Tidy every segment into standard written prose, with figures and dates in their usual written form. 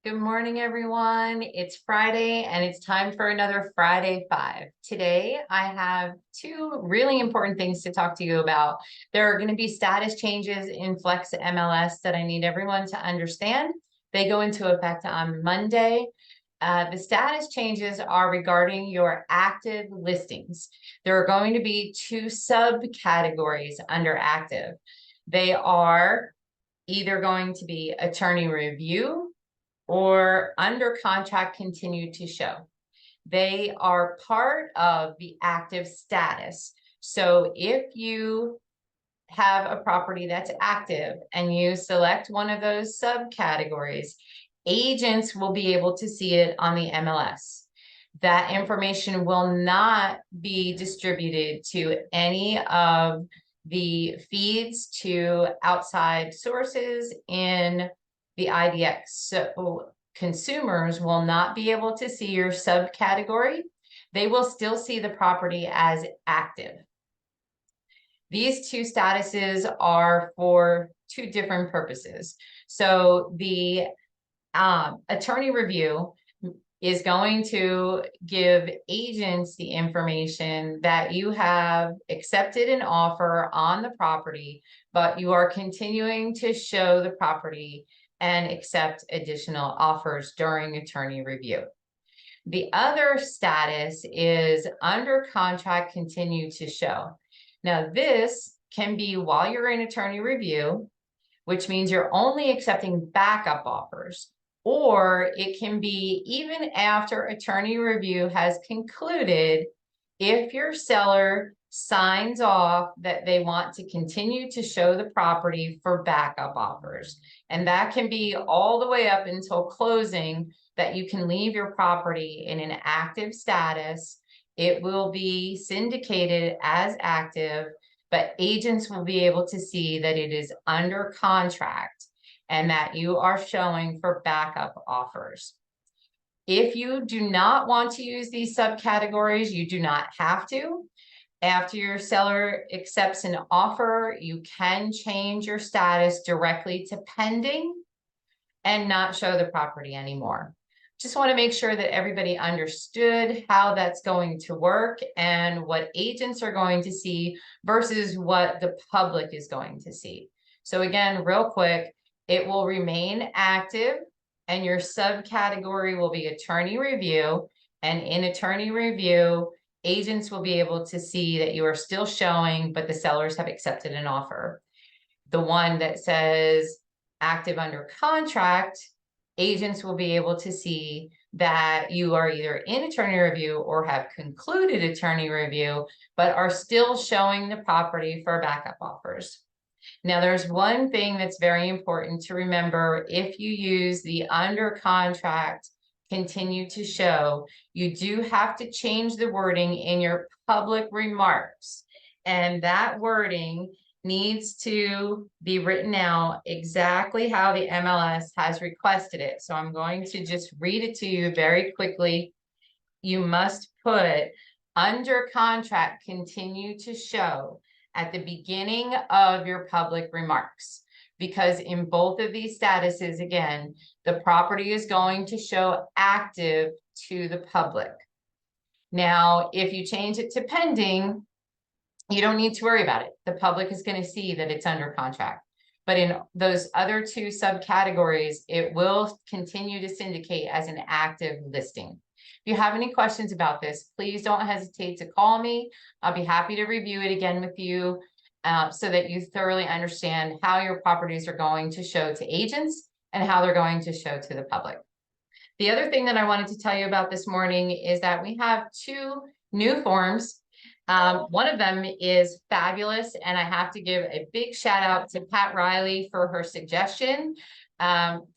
Good morning, everyone. It's Friday and it's time for another Friday Five. Today, I have two really important things to talk to you about. There are going to be status changes in Flex MLS that I need everyone to understand. They go into effect on Monday. The status changes are regarding your active listings. There are going to be two subcategories under active. They are either going to be attorney review or under contract continue to show. They are part of the active status. So if you have a property that's active and you select one of those subcategories, agents will be able to see it on the MLS. That information will not be distributed to any of the feeds to outside sources in the IDX. So consumers will not be able to see your subcategory. They will still see the property as active. These two statuses are for two different purposes. So the attorney review is going to give agents the information that you have accepted an offer on the property, but you are continuing to show the property and accept additional offers during attorney review. The other status is under contract continue to show. Now, this can be while you're in attorney review, which means you're only accepting backup offers, or it can be even after attorney review has concluded if your seller signs off that they want to continue to show the property for backup offers. And that can be all the way up until closing, that you can leave your property in an active status. It will be syndicated as active, but agents will be able to see that it is under contract and that you are showing for backup offers. If you do not want to use these subcategories, you do not have to. After your seller accepts an offer, you can change your status directly to pending and not show the property anymore. Just want to make sure that everybody understood how that's going to work and what agents are going to see versus what the public is going to see. So again, real quick, it will remain active and your subcategory will be attorney review. And in attorney review, agents will be able to see that you are still showing, but the sellers have accepted an offer. The one that says active under contract, agents will be able to see that you are either in attorney review or have concluded attorney review, but are still showing the property for backup offers. Now, there's one thing that's very important to remember. If you use the under contract continue to show, you do have to change the wording in your public remarks. And that wording needs to be written out exactly how the MLS has requested it. So I'm going to just read it to you very quickly. You must put under contract continue to show at the beginning of your public remarks, because in both of these statuses, again, the property is going to show active to the public. Now, if you change it to pending, you don't need to worry about it. The public is going to see that it's under contract. But in those other two subcategories, it will continue to syndicate as an active listing. If you have any questions about this, please don't hesitate to call me. I'll be happy to review it again with you so that you thoroughly understand how your properties are going to show to agents and how they're going to show to the public. The other thing that I wanted to tell you about this morning is that we have two new forms. One of them is fabulous, and I have to give a big shout out to Pat Riley for her suggestion.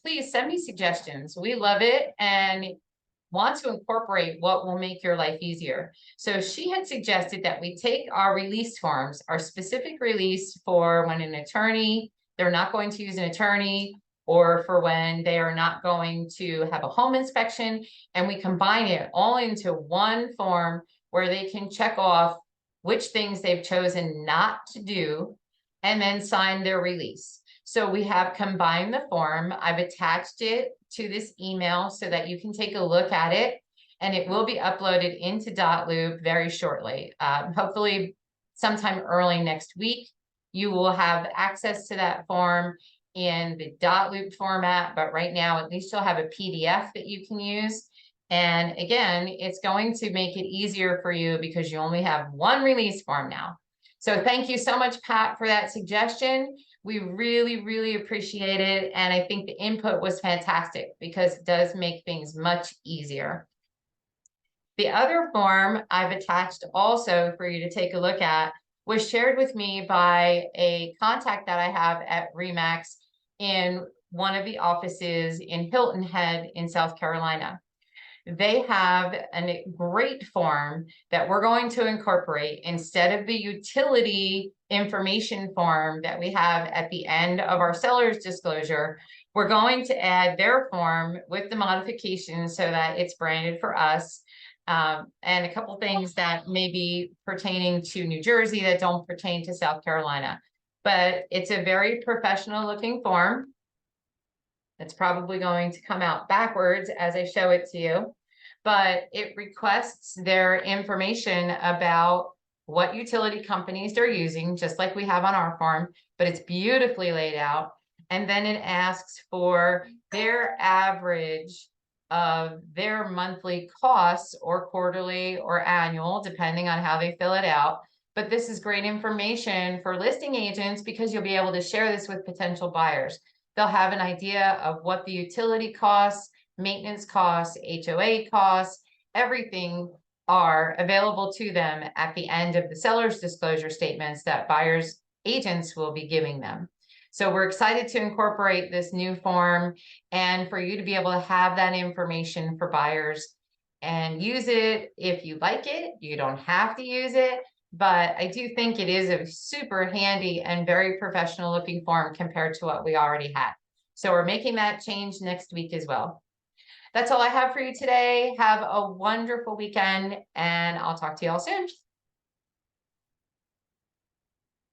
Please send me suggestions. We love it and want to incorporate what will make your life easier. So she had suggested that we take our release forms, our specific release for when an attorney, they're not going to use an attorney, or for when they are not going to have a home inspection, and we combine it all into one form where they can check off which things they've chosen not to do and then sign their release. So we have combined the form. I've attached it to this email so that you can take a look at it, and it will be uploaded into Dotloop very shortly. Hopefully sometime early next week, you will have access to that form in the Dotloop format, but right now, at least you'll have a PDF that you can use. And again, it's going to make it easier for you because you only have one release form now. So thank you so much, Pat, for that suggestion. We really, really appreciate it. And I think the input was fantastic because it does make things much easier. The other form I've attached also for you to take a look at was shared with me by a contact that I have at RE/MAX in one of the offices in Hilton Head in South Carolina. They have a great form that we're going to incorporate instead of the utility information form that we have at the end of our seller's disclosure. We're going to add their form with the modifications so that it's branded for us. And a couple things that may be pertaining to New Jersey that don't pertain to South Carolina. But it's a very professional looking form. It's probably going to come out backwards as I show it to you, but it requests their information about what utility companies they're using, just like we have on our form, but it's beautifully laid out. And then it asks for their average of their monthly costs, or quarterly or annual, depending on how they fill it out. But this is great information for listing agents because you'll be able to share this with potential buyers. They'll have an idea of what the utility costs, maintenance costs, HOA costs, everything are available to them at the end of the seller's disclosure statements that buyers agents will be giving them. So we're excited to incorporate this new form and for you to be able to have that information for buyers and use it if you like it. You don't have to use it, but I do think it is a super handy and very professional looking form compared to what we already had. So we're making that change next week as well. That's all I have for you today. Have a wonderful weekend, and I'll talk to you all soon.